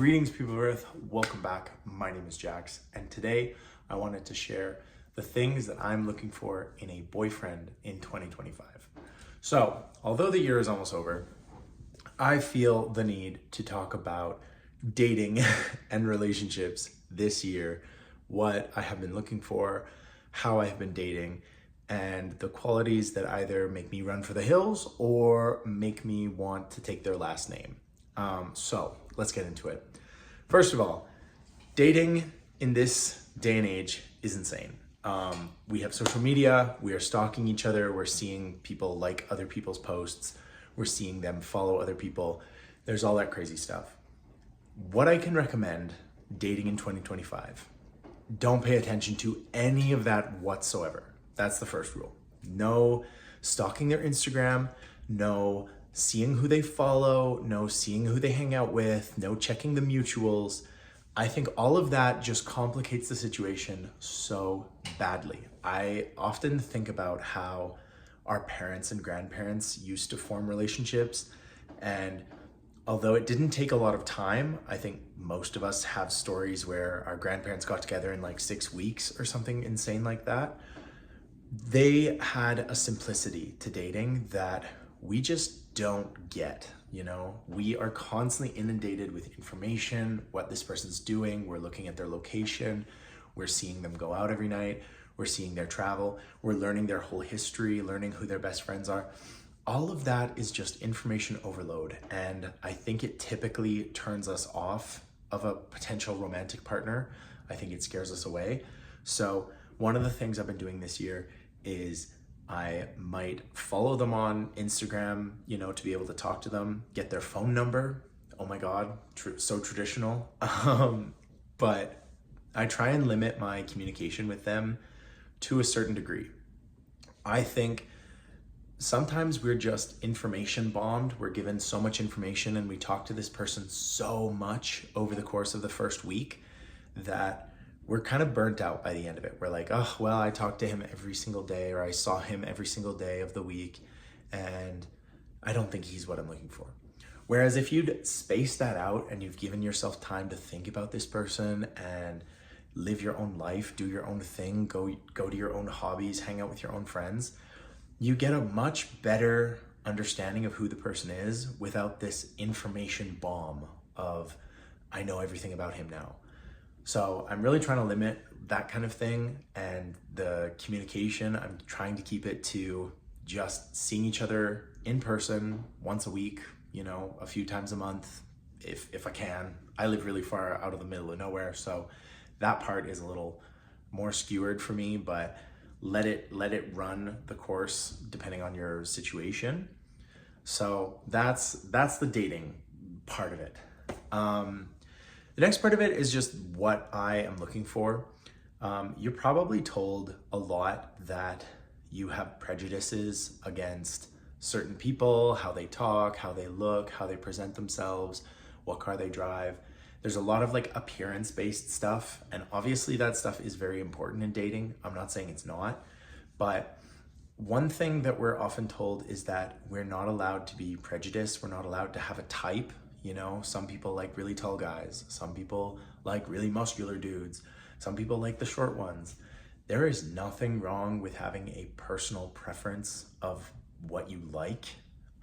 Greetings, people of Earth. Welcome back. My name is Jax, and today I wanted to share the things that I'm looking for in a boyfriend in 2025. So, although the year is almost over, I feel the need to talk about dating and relationships this year, what I have been looking for, how I have been dating, and the qualities that either make me run for the hills or make me want to take their last name. So let's get into it. First of all, dating in this day and age is insane. We have social media, we are stalking each other, we're seeing people like other people's posts, we're seeing them follow other people. There's all that crazy stuff. What I can recommend dating in 2025, don't pay attention to any of that whatsoever. That's the first rule. No stalking their Instagram, no seeing who they follow, no seeing who they hang out with, no checking the mutuals. I think all of that just complicates the situation so badly. I often think about how our parents and grandparents used to form relationships, and although it didn't take a lot of time, I think most of us have stories where our grandparents got together in like 6 weeks or something insane like that. They had a simplicity to dating that we just don't get. We are constantly inundated with information, what this person's doing. We're looking at their location. We're seeing them go out every night. We're seeing their travel. We're learning their whole history, learning who their best friends are. All of that is just information overload. And I think it typically turns us off of a potential romantic partner. I think it scares us away. So one of the things I've been doing this year is I might follow them on Instagram, to be able to talk to them, get their phone number. Oh my God, so traditional. But I try and limit my communication with them to a certain degree. I think sometimes we're just information bombed. We're given so much information and we talk to this person so much over the course of the first week that we're kind of burnt out by the end of it. We're like, oh, well, I talked to him every single day, or I saw him every single day of the week, and I don't think he's what I'm looking for. Whereas if you'd space that out and you've given yourself time to think about this person and live your own life, do your own thing, go to your own hobbies, hang out with your own friends, you get a much better understanding of who the person is without this information bomb of, I know everything about him now. So I'm really trying to limit that kind of thing, and the communication, I'm trying to keep it to just seeing each other in person once a week, a few times a month, if I can. I live really far out of the middle of nowhere, so that part is a little more skewered for me, but let it run the course depending on your situation. So that's the dating part of it. The next part of it is just what I am looking for. You're probably told a lot that you have prejudices against certain people, how they talk, how they look, how they present themselves, what car they drive. There's a lot of appearance-based stuff, and obviously that stuff is very important in dating. I'm not saying it's not, but one thing that we're often told is that we're not allowed to be prejudiced. We're not allowed to have a type. Some people like really tall guys. Some people like really muscular dudes. Some people like the short ones. There is nothing wrong with having a personal preference of what you like.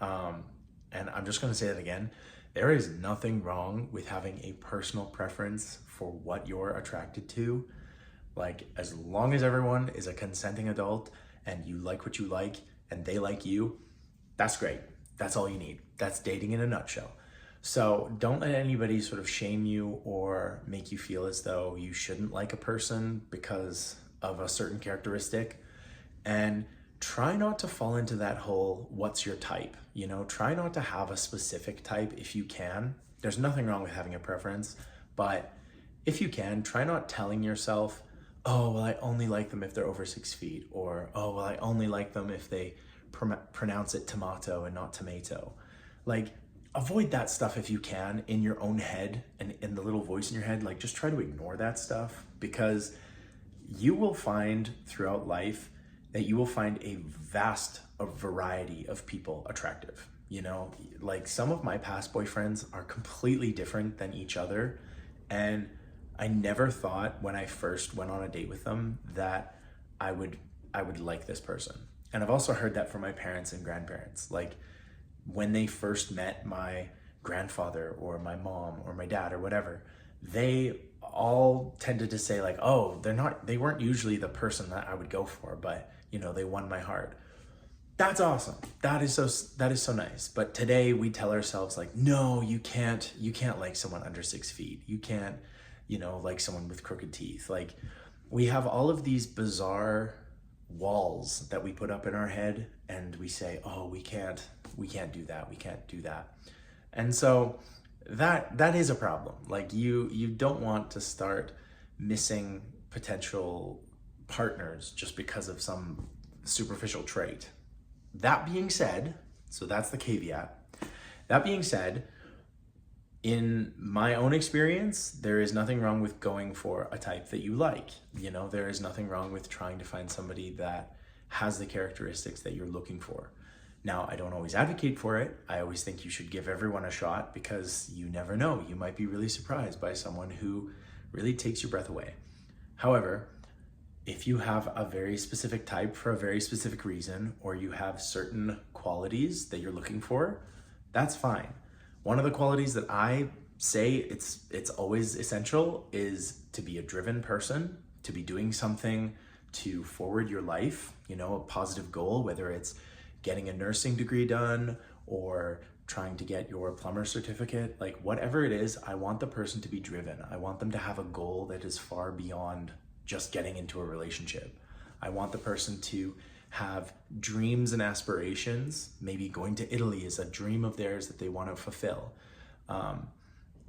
And I'm just going to say that again. There is nothing wrong with having a personal preference for what you're attracted to. As long as everyone is a consenting adult and you like what you like and they like you, that's great. That's all you need. That's dating in a nutshell. So don't let anybody sort of shame you or make you feel as though you shouldn't like a person because of a certain characteristic. And try not to fall into that whole, what's your type? Try not to have a specific type if you can. There's nothing wrong with having a preference, but if you can, try not telling yourself, oh, well, I only like them if they're over 6 feet, or, oh, well, I only like them if they pronounce it tomato and not tomato. Avoid that stuff if you can in your own head and in the little voice in your head. Just try to ignore that stuff, because you will find throughout life that you will find a vast variety of people attractive. You know, like some of my past boyfriends are completely different than each other. And I never thought when I first went on a date with them that I would I would like this person. And I've also heard that from my parents and grandparents. Like when they first met my grandfather or my mom or my dad or whatever, they all tended to say like, "Oh, they weren't usually the person that I would go for, but you know, they won my heart." That's awesome. That is so nice. But today we tell ourselves like, no, you can't like someone under 6 feet. You can't, you know, like someone with crooked teeth. Like we have all of these bizarre walls that we put up in our head and we say, oh, we can't do that. We can't do that. And so that is a problem. Like you don't want to start missing potential partners just because of some superficial trait. That being said, so that's the caveat. That being said, in my own experience, there is nothing wrong with going for a type that you like. You know, there is nothing wrong with trying to find somebody that has the characteristics that you're looking for. Now, I don't always advocate for it. I always think you should give everyone a shot because you never know. You might be really surprised by someone who really takes your breath away. However, if you have a very specific type for a very specific reason, or you have certain qualities that you're looking for, that's fine. One of the qualities that I say it's always essential is to be a driven person, to be doing something to forward your life, you know, a positive goal, whether it's getting a nursing degree done or trying to get your plumber certificate, like whatever it is, I want the person to be driven. I want them to have a goal that is far beyond just getting into a relationship. I want the person to have dreams and aspirations. Maybe going to Italy is a dream of theirs that they want to fulfill.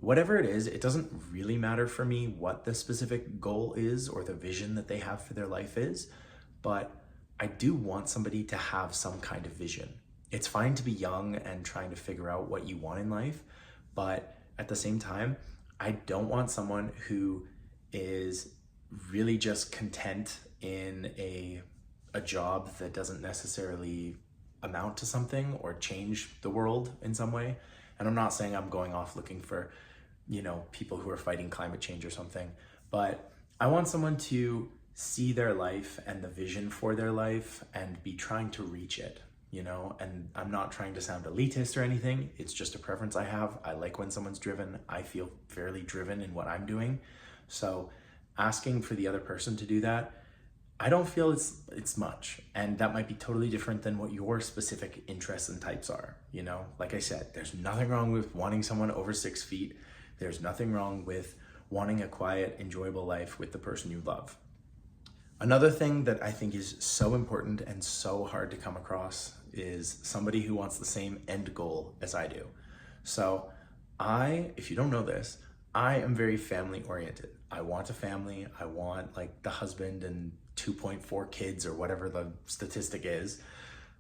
Whatever it is, it doesn't really matter for me what the specific goal is or the vision that they have for their life is, but I do want somebody to have some kind of vision. It's fine to be young and trying to figure out what you want in life, but at the same time, I don't want someone who is really just content in a job that doesn't necessarily amount to something or change the world in some way. And I'm not saying I'm going off looking for, you know, people who are fighting climate change or something, but I want someone to see their life and the vision for their life and be trying to reach it, you know. And I'm not trying to sound elitist or anything. It's just a preference I have. I like when someone's driven. I feel fairly driven in what I'm doing. So asking for the other person to do that, I don't feel it's much. And that might be totally different than what your specific interests and types are. You know, like I said, there's nothing wrong with wanting someone over 6 feet. There's nothing wrong with wanting a quiet, enjoyable life with the person you love. Another thing that I think is so important and so hard to come across is somebody who wants the same end goal as I do. So if you don't know this, I am very family oriented. I want a family. I want like the husband and 2.4 kids or whatever the statistic is.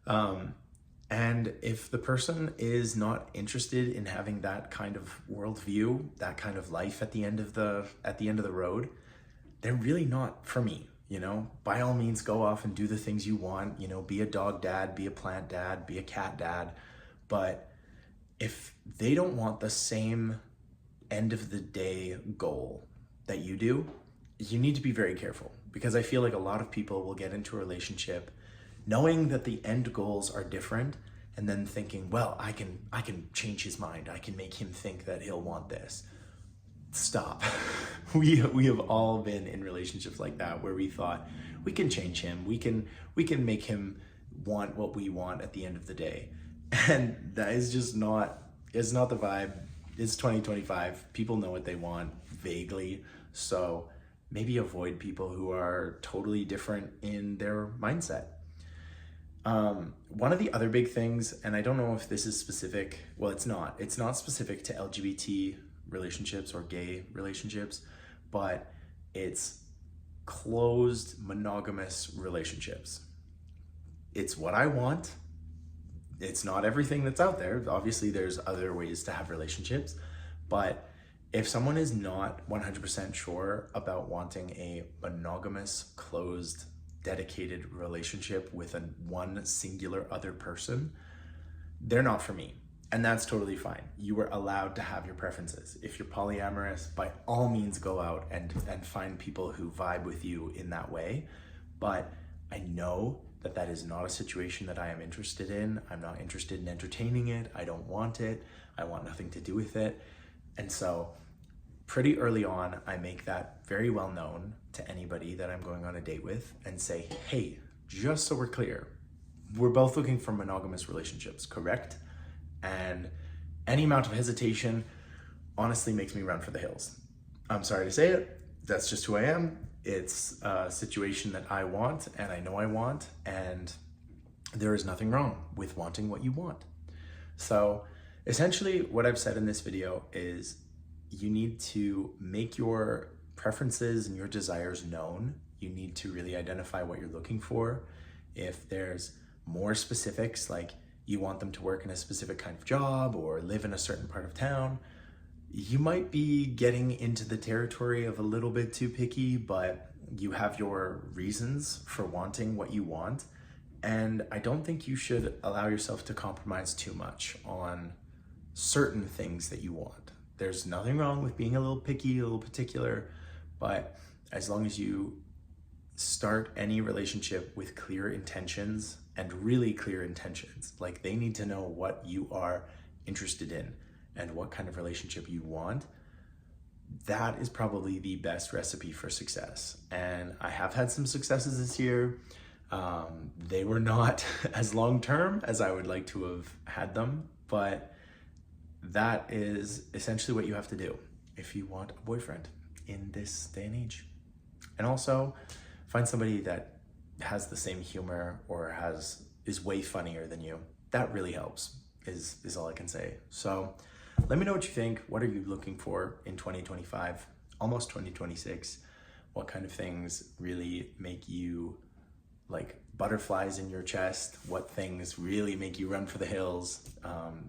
And if the person is not interested in having that kind of worldview, that kind of life at the end of the road, they're really not for me. You know, by all means, go off and do the things you want, you know, be a dog dad, be a plant dad, be a cat dad. But if they don't want the same end of the day goal that you do, you need to be very careful, because I feel like a lot of people will get into a relationship knowing that the end goals are different and then thinking, well, I can change his mind. I can make him think that he'll want this. Stop. We have all been in relationships like that where we thought we can change him. We can make him want what we want at the end of the day. And that is just it's not the vibe. It's 2025. People know what they want vaguely. So maybe avoid people who are totally different in their mindset. One of the other big things, and I don't know if this is specific, well, it's not specific to LGBT relationships or gay relationships, but it's closed monogamous relationships. It's what I want. It's not everything that's out there. Obviously, there's other ways to have relationships, but if someone is not 100% sure about wanting a monogamous, closed, dedicated relationship with one singular other person, they're not for me. And that's totally fine. You are allowed to have your preferences. If you're polyamorous, by all means go out and find people who vibe with you in that way. But I know that that is not a situation that I am interested in. I'm not interested in entertaining it. I don't want it. I want nothing to do with it. And so pretty early on, I make that very well known to anybody that I'm going on a date with and say, hey, just so we're clear, we're both looking for monogamous relationships, correct? And any amount of hesitation honestly makes me run for the hills. I'm sorry to say it, that's just who I am. It's a situation that I want and I know I want, and there is nothing wrong with wanting what you want. So essentially what I've said in this video is you need to make your preferences and your desires known. You need to really identify what you're looking for. If there's more specifics, like you want them to work in a specific kind of job or live in a certain part of town, you might be getting into the territory of a little bit too picky, but you have your reasons for wanting what you want. And I don't think you should allow yourself to compromise too much on certain things that you want. There's nothing wrong with being a little picky, a little particular, but as long as you start any relationship with clear intentions and really clear intentions, like they need to know what you are interested in and what kind of relationship you want, that is probably the best recipe for success. And I have had some successes this year. They were not as long-term as I would like to have had them, but that is essentially what you have to do if you want a boyfriend in this day and age. And also find somebody that has the same humor or is way funnier than you. That really helps, is all I can say. So let me know what you think. What are you looking for in 2025, almost 2026? What kind of things really make you like butterflies in your chest? What things really make you run for the hills?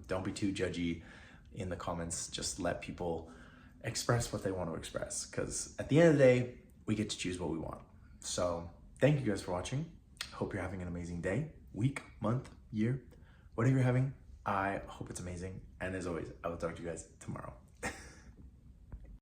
Don't be too judgy in the comments. Just let people express what they want to express, because at the end of the day, we get to choose what we want. So thank you guys for watching. Hope you're having an amazing day, week, month, year, whatever you're having. I hope it's amazing. And as always, I will talk to you guys tomorrow.